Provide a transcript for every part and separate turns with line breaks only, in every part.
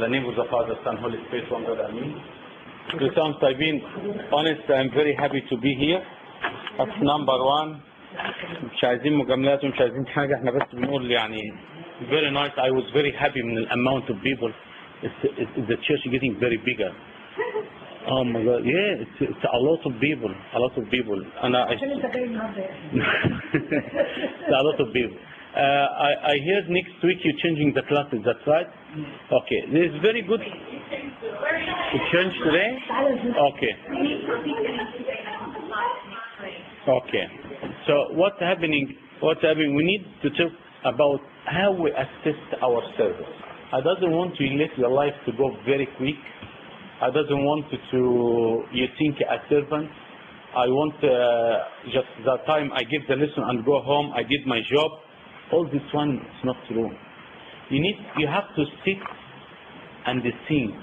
the name of the Father, Son, Holy Spirit, one God, Amen. كل طيبين. Honestly, I'm very happy to be here. That's number one. مش عايزين مجاملات ومش عايزين حاجة، احنا بس بنقول يعني very nice. I was very happy من the amount of people. It's the church getting very bigger. Oh my God, yeah, it's a lot of people, a lot of people. And it's a lot of people. I heard next week you're changing the classes, that's right? Okay, this is very good. It changed today? Okay. Okay. So what's happening, we need to talk about how we assist our service. I doesn't want to let your life to go very quick. I doesn't want you think a servant. I want just the time I give the lesson and go home, I did my job. All this one is not true. You have to sit and think,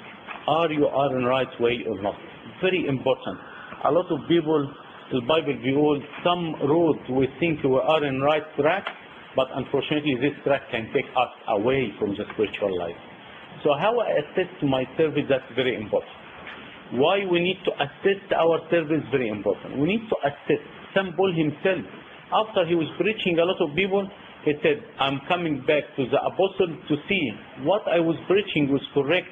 are you on the right way or not? Very important. A lot of people, the Bible behold, some road we think we are in right track, but unfortunately this track can take us away from the spiritual life. So how I assist my service, that's very important. Why we need to assist our service, very important. We need to assist. St. Paul himself, after he was preaching a lot of people, he said, I'm coming back to the apostle to see what I was preaching was correct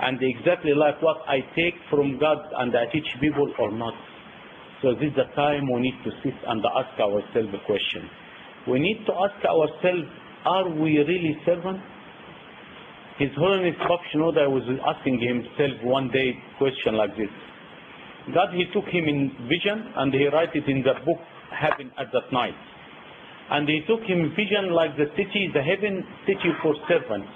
and exactly like what I take from God and I teach people or not. So this is the time we need to sit and ask ourselves a question. We need to ask ourselves, are we really servants? His Holiness Pope Shinoda was asking himself one day question like this. God, he took him in vision and he wrote it in the book, Heaven at that night. And he took him vision like the city, the heaven city for servants.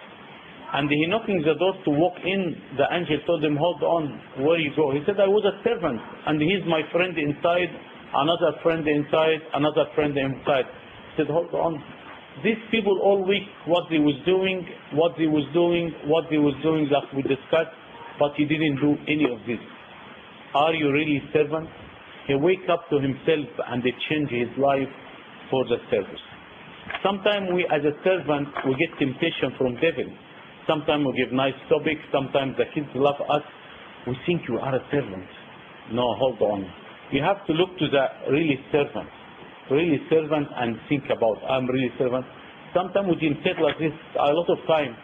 And he knocking the door to walk in, the angel told him, hold on, where you go? He said, I was a servant and he's my friend inside, another friend inside, another friend inside. He said, hold on. These people all week, what they was doing, that we discussed, but he didn't do any of this. Are you really servant? He wake up to himself and he change his life for the service. Sometimes we as a servant, we get temptation from devil. Sometimes we give nice topics, sometimes the kids love us. We think you are a servant. No, hold on. You have to look to the really servant and think about, I'm really servant. Sometimes we can say like this, a lot of time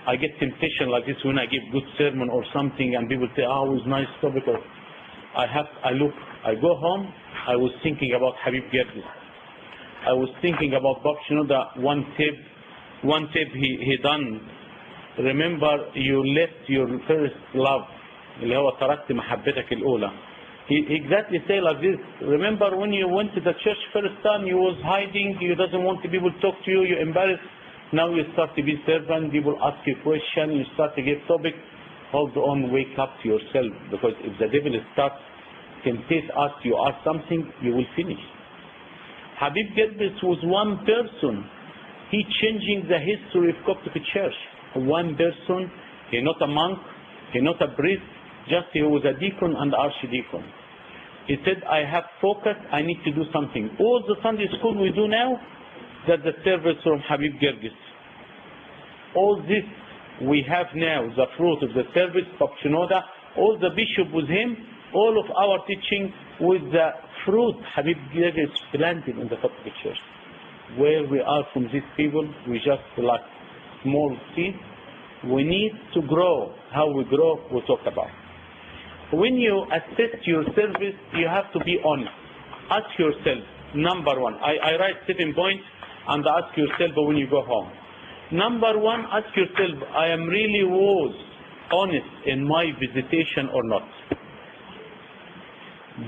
I get temptation like this when I give good sermon or something and people say, oh, it's nice topic. Or I go home, I was thinking about Habib Gerdes. I was thinking about Bob Shinoda, one tape he done. Remember you left your first love, اللي هو تركت محبتك الأولى. He exactly say like this. Remember when you went to the church first time, you was hiding, you doesn't want people to talk to you, you're embarrassed. Now you start to be servant, people ask you question, you start to give topic. Hold on, wake up to yourself, because if the devil starts temptate us, you are something, you will finish. Habib Gerdes was one person. He changing the history of Coptic Church. One person, he not a monk, he not a priest, just he was a deacon and archdeacon. He said, I have focus, I need to do something. All the Sunday school we do now, that's the service from Habib Gerdes. All this we have now, the fruit of the service, Pope Shinoda, all the bishop with him, all of our teaching with the fruit Habib Gerdes planted in the Catholic Church. Where we are from these people, we just like small seeds. We need to grow. How we grow, we'll talk about. When you assist your service, you have to be honest. Ask yourself, number one, I write 7 points and ask yourself when you go home. Number one, ask yourself, I am really was honest in my visitation or not?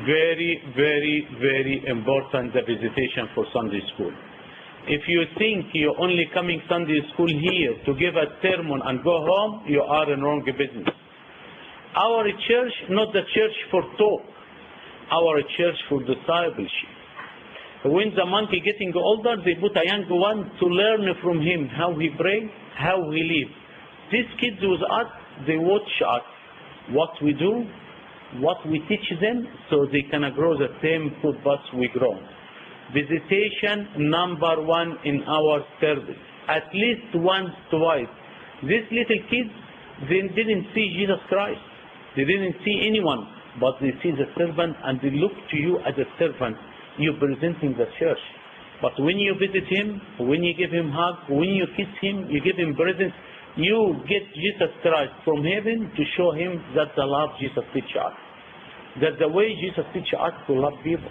Very, very, very important, the visitation for Sunday school. If you think you're only coming Sunday school here to give a sermon and go home, you are in wrong business. Our church, not the church for talk, our church for discipleship. When the monkey getting older, they put a young one to learn from him how he pray, how he live. These kids with us, they watch us, what we do, what we teach them, so they can grow the same footpath we grow. Visitation number one in our service, at least once, twice. These little kids, They didn't see Jesus Christ. They didn't see anyone, but they see the servant, and they look to you as a servant. You're presenting the church. But when you visit him, when you give him hug, when you kiss him, you give him presents, you get Jesus Christ from heaven to show him that's the love Jesus teaches us. That's the way Jesus teaches us to love people.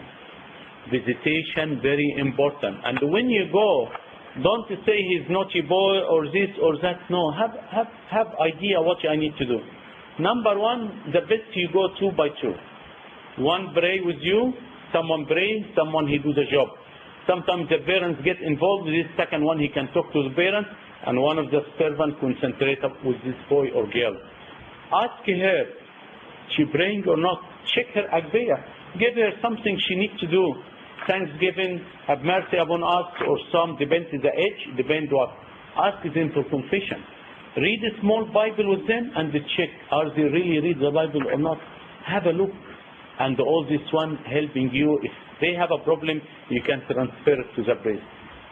Visitation, very important. And when you go, don't say he's naughty boy or this or that. No, have idea what I need to do. Number one, the best you go 2 by 2. One pray with you, someone pray, someone he do the job. Sometimes the parents get involved with this second one, he can talk to the parents, and one of the servants concentrate up with this boy or girl. Ask her, she praying or not? Check her agbeya. Give her something she needs to do. Thanksgiving, have mercy upon us, or some, depends the age, depend what. Ask them for confession. Read a small Bible with them and check, are they really read the Bible or not? Have a look. And all this one helping you. If they have a problem, you can transfer it to the priest.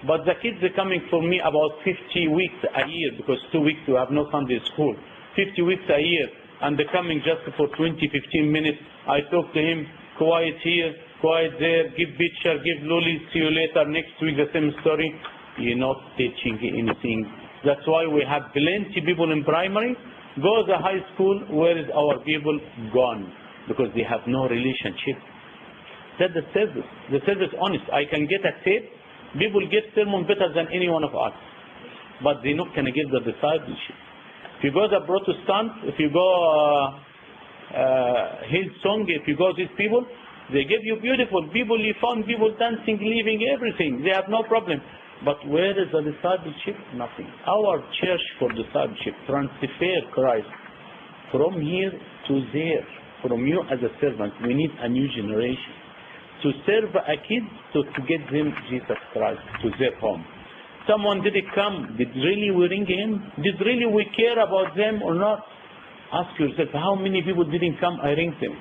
But the kids are coming for me about 50 weeks a year, because 2 weeks we have no Sunday school. 50 weeks a year, and they're coming just for 20, 15 minutes. I talk to him, quiet here, quiet there, give picture, give lolly, see you later, next week the same story. You're not teaching anything. That's why we have plenty people in primary. Go to the high school, where is our people? Gone. Because they have no relationship. That's the service. The service honest. I can get a tape. People get sermon better than any one of us. But they're not going to give the discipleship. If you go to the Protestant, if you go Hillsong, if you go to these people, they give you beautiful people. You found people dancing, leaving everything. They have no problem. But where is the discipleship? Nothing. Our church for discipleship, transfer Christ from here to there. From you as a servant, we need a new generation to serve a kid, to get them Jesus Christ to their home. Someone didn't come, did really we ring him? Did really we care about them or not? Ask yourself, how many people didn't come? I ring them.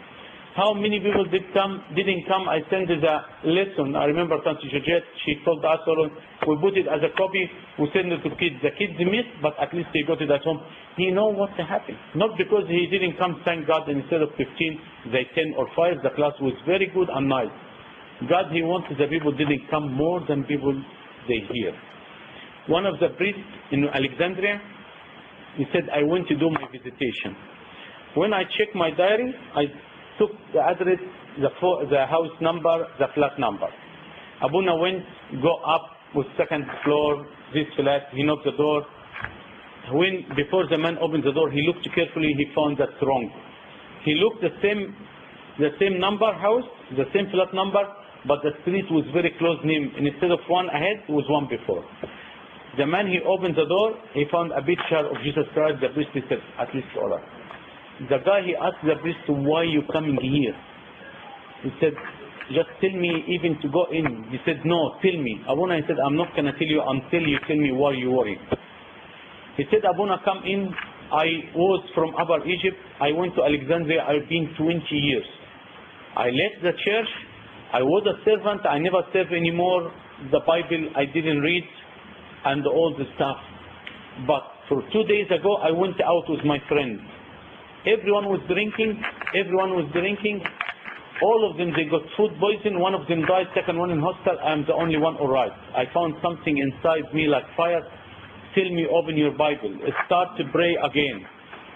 How many people didn't come? I sent the lesson. I remember Tante Georgette, she told us, we put it as a copy, we send it to kids. The kids missed, but at least they got it at home. He know what happened. Not because he didn't come, thank God, and instead of 15, they 10 or 5. The class was very good and nice. God, he wanted the people didn't come more than people they hear. One of the priests in Alexandria, he said, I went to do my visitation. When I checked my diary, I took the address, the house number, the flat number. Abuna went, go up with second floor, this flat, he knocked the door. Before the man opened the door, he looked carefully, he found that's wrong. He looked the same number house, the same flat number, but the street was very close name. And instead of one ahead, it was one before. The man, he opened the door, he found a picture of Jesus Christ. The priest said, at least order. The guy, he asked the priest, why you coming here? He said, just tell me even to go in. He said, no, tell me. Abuna, he said, I'm not going to tell you until you tell me why you worry. He said, Abuna, come in. I was from Upper Egypt. I went to Alexandria. I've been 20 years. I left the church. I was a servant. I never serve anymore. The Bible I didn't read and all the stuff. But for 2 days ago, I went out with my friends. Everyone was drinking. Everyone was drinking. All of them, they got food poison. One of them died. Second one in hospital. I'm the only one all right. I found something inside me like fire. Tell me, open your Bible. Start to pray again.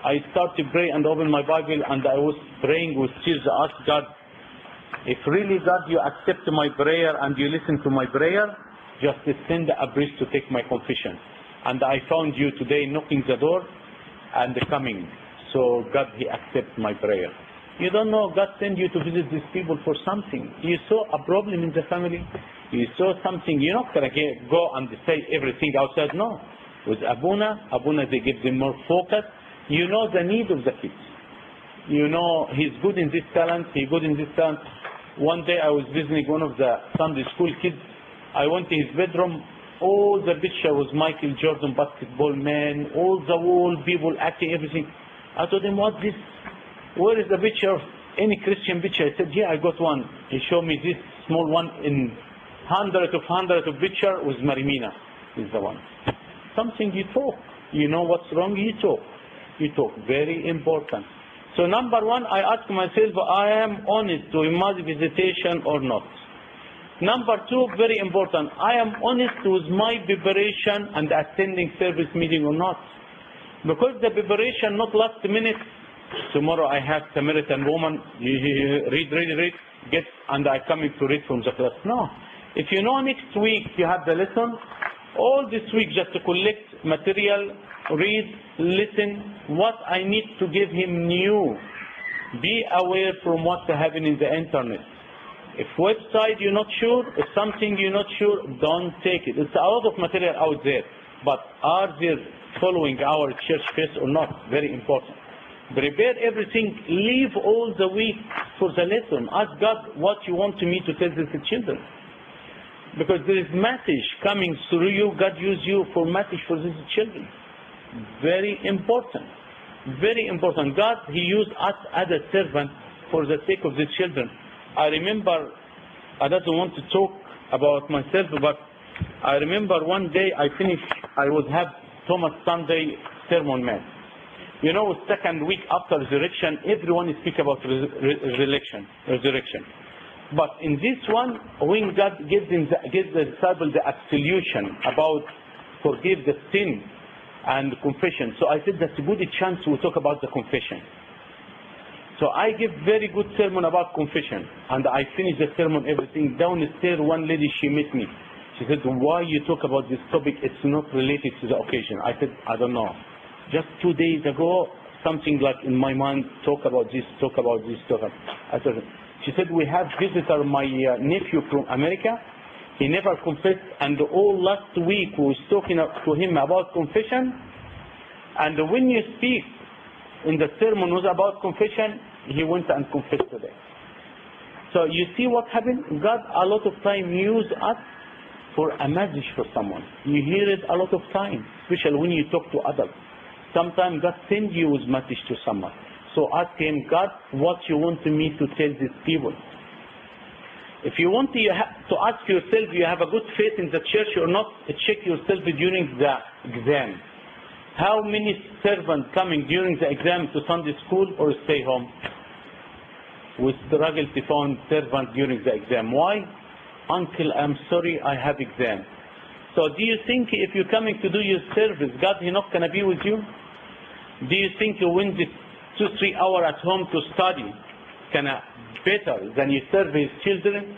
I start to pray and open my Bible, and I was praying with tears. I asked God, if really God, you accept my prayer and you listen to my prayer, just send a priest to take my confession. And I found you today knocking the door and coming. So God, he accepts my prayer. You don't know, God sent you to visit these people for something. You saw a problem in the family. You saw something. You're not going to go and say everything outside. No. With Abuna, they give them more focus. You know the need of the kids. You know he's good in this talent, he's good in this talent. One day I was visiting one of the Sunday school kids. I went to his bedroom. All the picture was Michael Jordan, basketball man, all the wall, people acting, everything. I told him, what this? Where is the picture? Any Christian picture? I said, yeah, I got one. He showed me this small one in hundreds of picture with Marimina is the one. Something you talk. You know what's wrong, you talk. You talk. Very important. So number one, I ask myself, I am honest to my visitation or not. Number two, very important, I am honest with my preparation and attending service meeting or not. Because the preparation not last minute, tomorrow I have Samaritan woman, read, get, and I coming to read from the class. No. If you know next week you have the lesson, all this week just to collect material, read, listen, what I need to give him new. Be aware from what's happening in the internet. If website you're not sure, if something you're not sure, don't take it. It's a lot of material out there, but are they following our church faith or not? Very important. Prepare everything. Leave all the week for the lesson. Ask God what you want me to tell the children. Because there is message coming through you. God use you for message for these children. Very important. Very important. God, He used us as a servant for the sake of the children. I remember, I don't want to talk about myself, but I remember one day I would have Thomas Sunday sermon man. You know, second week after resurrection, everyone speak about resurrection. But in this one, when God gives the disciple the absolution about forgive the sin and confession. So I said that's a good chance to talk about the confession. So I give very good sermon about confession, and I finish the sermon, everything. Downstairs, one lady, she met me. She said, why you talk about this topic? It's not related to the occasion. I said, I don't know. Just 2 days ago, something like in my mind, talk about this. I said, she said, we have visitor, my nephew from America. He never confessed, and all last week we was talking to him about confession. And when you speak in the sermon was about confession, he went and confessed today. So you see what happened? God a lot of time use us for a message for someone. You hear it a lot of time, especially when you talk to others. Sometimes God sends you with message to someone. So ask him, God, what you want me to tell these people? If you want to ask yourself, you have a good faith in the church or not, check yourself during the exam. How many servants coming during the exam to Sunday school or stay home? We struggle to find servants during the exam. Why? Uncle, I'm sorry, I have exam. So do you think if you're coming to do your service, God is not going to be with you? Do you think you win this 2-3 hours at home to study kind of better than you serve his children?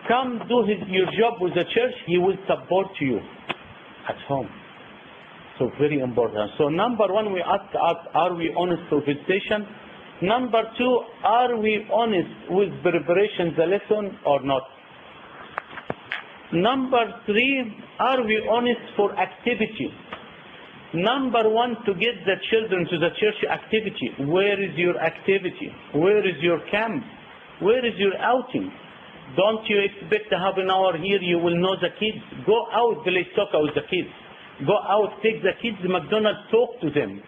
Come do your job with the church, he will support you at home. So very important. So number one, we ask us, are we honest for visitation? Number two, are we honest with preparation the lesson or not? Number three, are we honest for activity? Number one, to get the children to the church activity. Where is your activity? Where is your camp? Where is your outing? Don't you expect to have an hour here, you will know the kids. Go out, play soccer with the kids. Go out, take the kids to McDonald's, talk to them.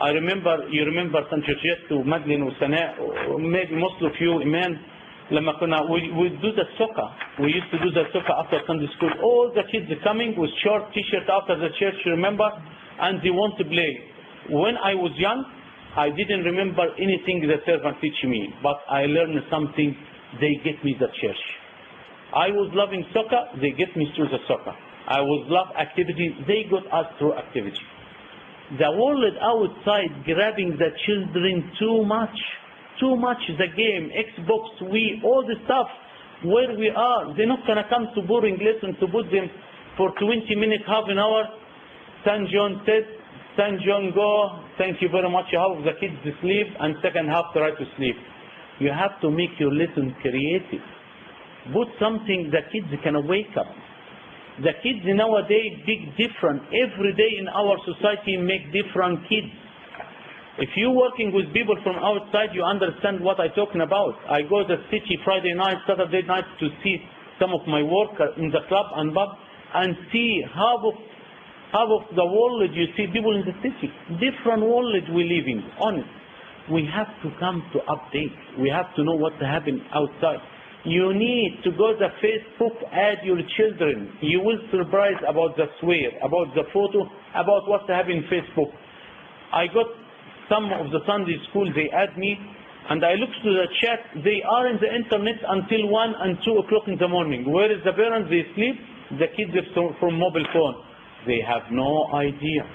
You remember St. Georgette, Madeline, Sana, maybe most of you, Iman, we do the soccer. We used to do the soccer after Sunday school. All the kids are coming with short t-shirt after the church, remember, and they want to play. When I was young, I didn't remember anything the servant teach me, but I learned something. They get me the church. I was loving soccer, they get me through the soccer. I was love activity, they got us through activity. The world outside grabbing the children too much, the game, Xbox, Wii, all the stuff, where we are, they're not going to come to boring lesson to put them for 20 minutes, half an hour. St. John said, St. John go, thank you very much, half of the kids sleep, and second half try to sleep. You have to make your lesson creative. Put something the kids can wake up. The kids nowadays big different. Every day in our society make different kids. If you're working with people from outside, you understand what I'm talking about. I go to the city Friday night, Saturday night to see some of my workers in the club and pub and see half of the world you see people in the city. Different world we live in, honest. We have to come to update. We have to know what's happening outside. You need to go to Facebook, add your children. You will surprise about the swear, about the photo, about what's happening in Facebook. I got some of the Sunday school, they add me, and I look to the chat, they are in the internet until 1 and 2 o'clock in the morning. Where is the parents? They sleep. The kids are from mobile phone. They have no idea.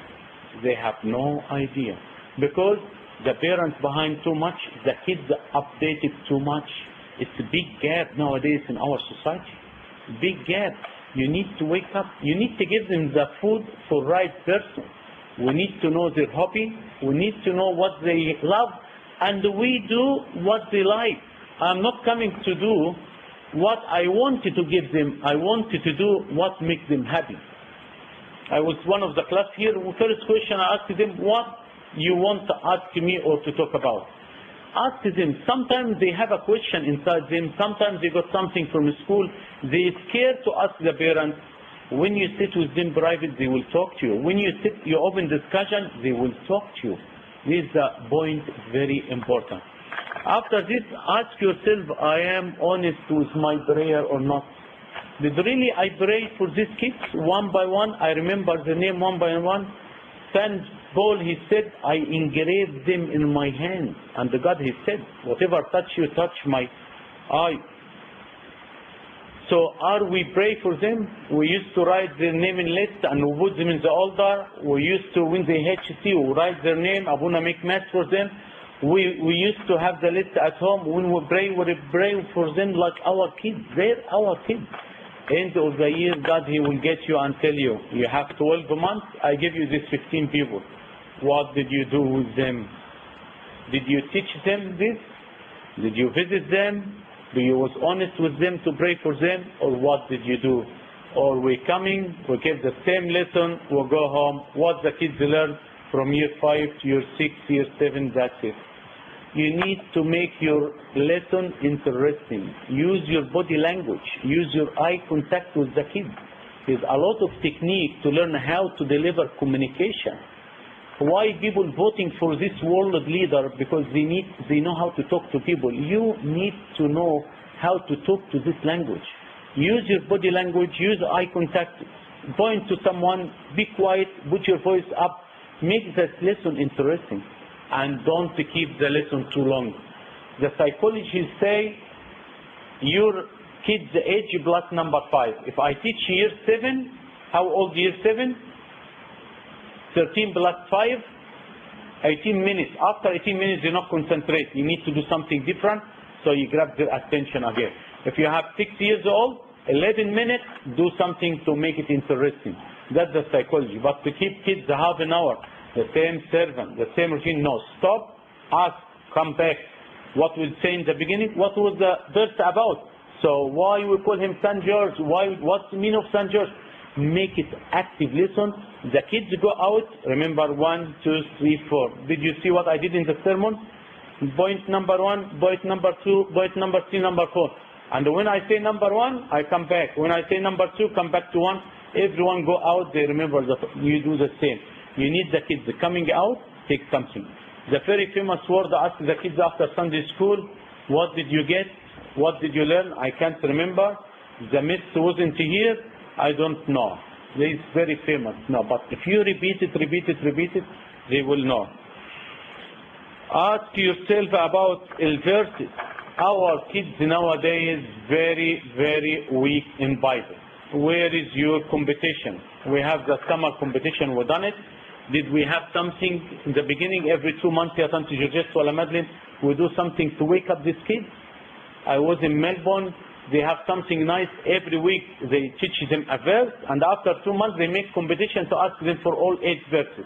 They have no idea. Because the parents behind too much, the kids updated too much. It's a big gap nowadays in our society. Big gap. You need to wake up. You need to give them the food for right person. We need to know their hobby. We need to know what they love. And we do what they like. I'm not coming to do what I wanted to give them. I wanted to do what makes them happy. I was one of the class here. First question I asked them, what you want to ask me or to talk about? Ask them. Sometimes they have a question inside them. Sometimes they got something from school. They're scared to ask the parents. When you sit with them private, they will talk to you. When you open discussion, they will talk to you. This is the point, very important. After this, ask yourself, I am honest with my prayer or not? Did really I pray for these kids one by one? I remember the name one by one. St. Paul, he said, I engraved them in my hand. And God, he said, whatever touch you, touch my eye. So are we pray for them? We used to write their name in list and we put them in the altar. We used to, when they HC, we write their name. Abuna make mass for them. We used to have the list at home. When we pray for them like our kids. They're our kids. End of the year, God, he will get you and tell you, you have 12 months. I give you these 15 people. What did you do with them? Did you teach them this? Did you visit them? Do you was honest with them to pray for them? Or what did you do? Or we coming, we give the same lesson, we'll go home. What the kids learn from year 5 to year 6, year 7, that's it. You need to make your lesson interesting. Use your body language. Use your eye contact with the kids. There's a lot of technique to learn how to deliver communication. Why people voting for this world leader? Because they know how to talk to people. You need to know how to talk to this language. Use your body language, use eye contact, point to someone, be quiet, put your voice up, make that lesson interesting, and don't keep the lesson too long. The psychologists say your kid's age plus number 5. If I teach year 7, how old year 7? 13 plus 5, 18 minutes. After 18 minutes, you not concentrate. You need to do something different, so you grab their attention again. If you have 6 years old, 11 minutes, do something to make it interesting. That's the psychology. But to keep kids half an hour, the same servant, the same routine, no. Stop, ask, come back. What we say in the beginning, what was the verse about? So why we call him St. George? What's the meaning of St. George? Make it active. Listen, the kids go out, remember 1, 2, 3, 4. Did you see what I did in the sermon? Point number 1, point number 2, point number 3, number 4. And when I say number 1, I come back. When I say number 2, come back to 1. Everyone go out, they remember you do the same. You need the kids coming out, take something. The very famous word I asked the kids after Sunday school, what did you get? What did you learn? I can't remember. The miss wasn't here. I don't know. It's very famous. No, but if you repeat it, they will know. Ask yourself about verses. Our kids nowadays very, very weak in Bible. Where is your competition? We have the summer competition. We done it. Did we have something in the beginning? Every 2 months, we do something to wake up these kids. I was in Melbourne. They have something nice every week. They teach them a verse, and after 2 months they make competition to ask them for all 8 verses.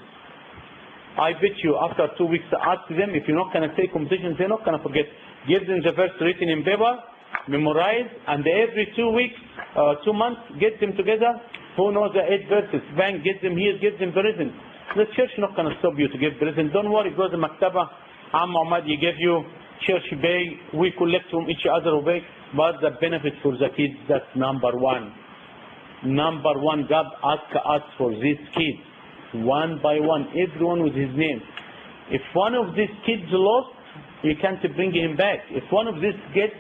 I bet you after 2 weeks to ask them, if you're not going to say competition, they're not going to forget. Give them the verse written in paper, memorize, and every 2 weeks, 2 months, get them together. Who knows the 8 verses? Bang, get them here, get them present. The church is not going to stop you to give present. Don't worry, go to Maktaba. Muhammad, he gave you church pay. We collect from each other pay. But the benefit for the kids, that's number 1. Number 1, God ask us for these kids, one by one, everyone with his name. If one of these kids lost, you can't bring him back. If one of these kids,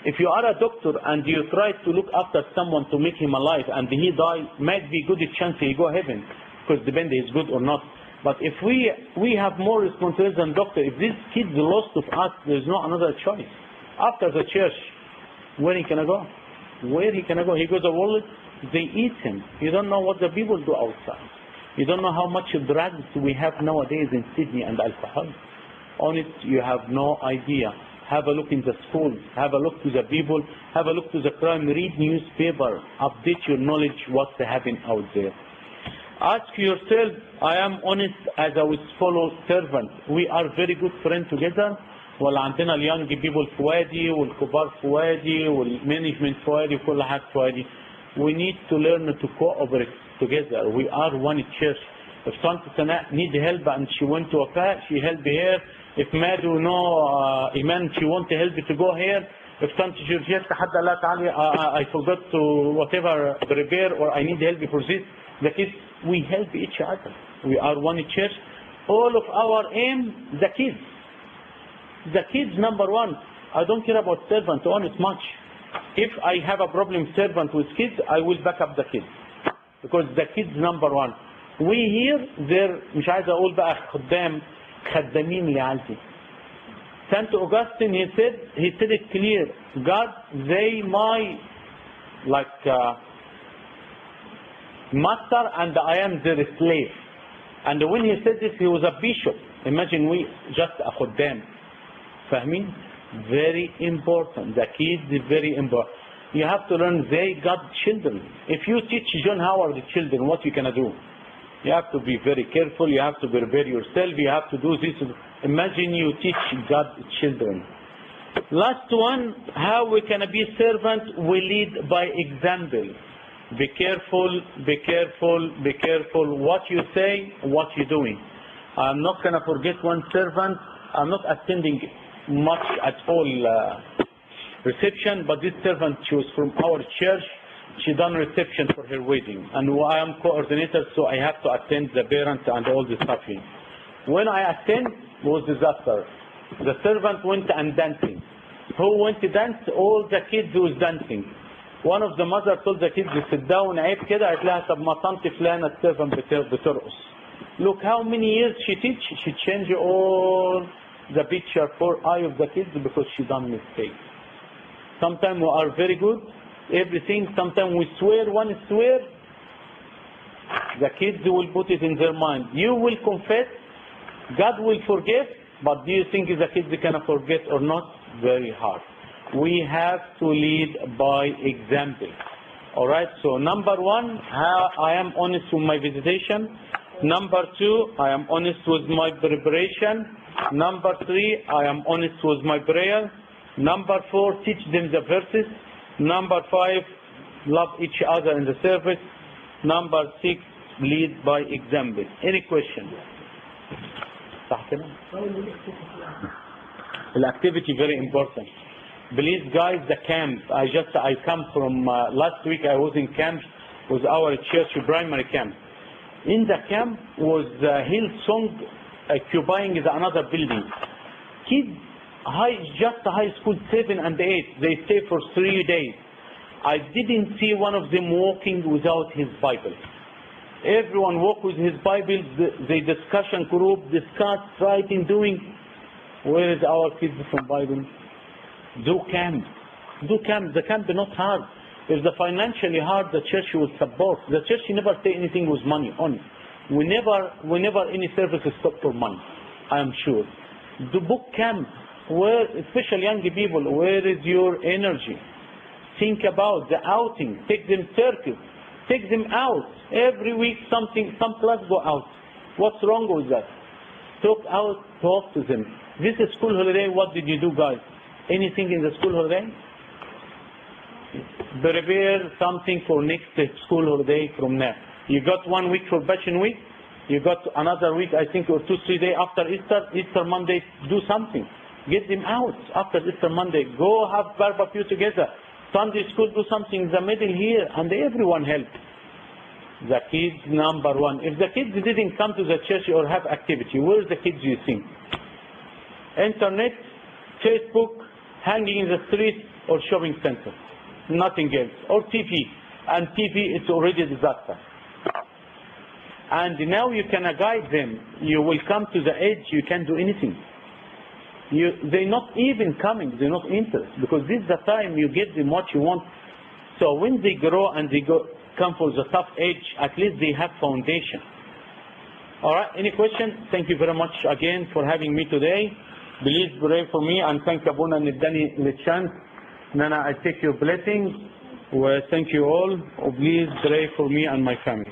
if you are a doctor and you try to look after someone to make him alive and he die, might be good chance he go heaven, because depends if he's good or not. But if we have more responsibility than doctor, if these kids lost of us, there's no another choice. After the church, where he can go? Where he can go? He goes to the world, they eat him. You don't know what the people do outside. You don't know how much drugs we have nowadays in Sydney and alcohol. On it, you have no idea. Have a look in the schools. Have a look to the people. Have a look to the crime. Read newspaper. Update your knowledge what's happening out there. Ask yourself, I am honest as I would follow servant. We are very good friends together. ولا عندنا اليونج بيبل في وادي والكبار في وادي والمانجمنت في وادي وكل حاجة في وادي. We need to learn to cooperate together. We are one church. If Santa Sana need help and she went to a class, she help here. If Madu no Iman, she want to help to go here. If Santa Georgette حد قال لها تعالي I forgot to whatever prepare or I need help for this. The kids, we help each other. We are one church. All of our aim, the kids. The kids, number one. I don't care about servant, honest much. If I have a problem servant with kids, I will back up the kids. Because the kids, number one. We here, they're, مش عايز أقول بقى خدامين لعالتي. Saint Augustine, he said it clear. God, they my, master and I am their slave. And when he said this, he was a bishop. Imagine we just a khuddam. فاهمين? Very important. The kids is very important. You have to learn they got children. If you teach John Howard the children, what you gonna do? You have to be very careful. You have to prepare yourself. You have to do this. Imagine you teach God children. Last one, how we can be servant? We lead by example. Be careful, be careful, be careful what you say, what you're doing. I'm not going to forget one servant. I'm not attending much at all reception, but this servant, she was from our church. She done reception for her wedding. And I am coordinator, so I have to attend the parents and all the stuff here. When I attend, it was disaster. The servant went and dancing. Who went to dance? All the kids who was dancing. One of the mother told the kids to sit down. عيب كده قالت لها طب ما طنط فلانة السيرفنت بترقص. Look how many years she teach. She changed all the picture for eye of the kids because she done mistakes. Sometimes we are very good, everything. Sometimes we swear, one swear. The kids will put it in their mind. You will confess, God will forgive, but do you think the kids can forget or not? Very hard. We have to lead by example. Alright, so number one, I am honest with my visitation. Number two, I am honest with my preparation. Number three, I am honest with my prayer. Number four, teach them the verses. Number five, love each other in the service. Number six, lead by example. Any question? The activity very important. Please guys, the camp. I come from last week. I was in camp with our church primary camp. In the camp was Hillsong occupying another building. Kids, just high school 7 and 8, they stay for 3 days. I didn't see one of them walking without his Bible. Everyone walk with his Bible. The discussion group discuss, writing, doing. Where is our kids from Bible? Do camp. Do camp. The camp is not hard. If the financially hard, the church will support. The church never say anything with money on it. Whenever any service is stopped for money, I am sure. Do book camp. Where, especially young people, where is your energy? Think about the outing. Take them circus. Take them out. Every week some class go out. What's wrong with that? Talk to them. This is school holiday. What did you do, guys? Anything in the school holiday? Prepare something for next school holiday from now. You got 1 week for Passion Week. You got another week, I think, or 2-3 days after Easter Monday. Do something. Get them out after Easter Monday. Go have barbecue together. Sunday school, do something in the middle here, and everyone help. The kids, number one. If the kids didn't come to the church or have activity, where is the kids you think? Internet, Facebook, hanging in the street or shopping center. Nothing else. Or TV. And TV, it's already a disaster. And now you can guide them. You will come to the age you can't do anything. They're not even coming, they're not interested, because this is the time you give them what you want. So when they grow and they come for the tough age, at least they have foundation. All right, any question? Thank you very much again for having me today. Please pray for me and thank Abuna Nidani Lechan. Nana, I take your blessings. Well, thank you all. Please pray for me and my family.